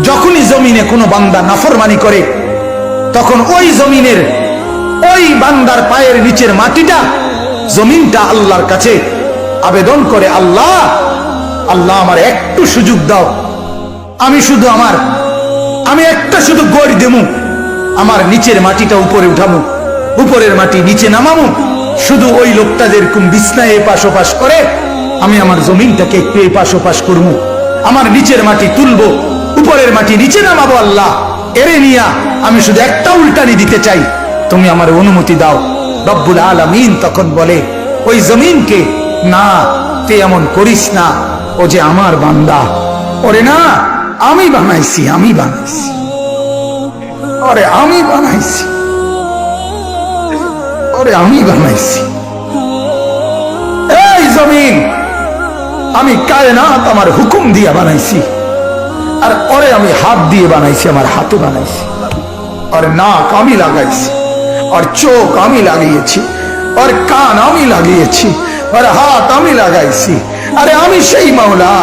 যখনই জমিনে কোনো বান্দা নাফরমানি করে, তখন ওই জমিনের ওই বান্দার পায়ের নিচের মাটিটা, জমিনটা আল্লাহর কাছে আবেদন করে, আল্লাহ আল্লাহ আমার একটু সুযোগ দাও, আমি একটা শুধু গড় দেবো, আমার নিচের মাটিটা উপরে উঠামু, উপরের মাটি নিচে নামামু, শুধু ওই লোকটা যেরকম বিছনায় এপাশ ওপাশ করে, আমি আমার জমিনটাকে একটু এপাশ ওপাশ করবো, আমার নিচের মাটি তুলবো, উপরের মাটি নিচে নামাবো, আল্লাহ এরে নিয়া আমি শুধু একটা উল্টানি দিতে চাই, তুমি আমার অনুমতি দাও। রব্বুল আলামিন তখন বলে ওই জমিনকে, না তুই এমন করিস না, ও যে আমার বান্দা, ওরে না আমি বানাইছি, ওরে আমি বানাইছি। এই জমিন আমি কায়নাত আমার হুকুম দিয়ে বানাইছি, আর ওরে আমি হাত দিয়ে বানাইছি, আমার হাতে বানাইছি, আর নাক আমি লাগাইছি, আর চোখ আমি লাগিয়েছি, আর কান আমি লাগিয়েছি, আর হাত আমি লাগাইছি। আরে আমি সেই মাওলা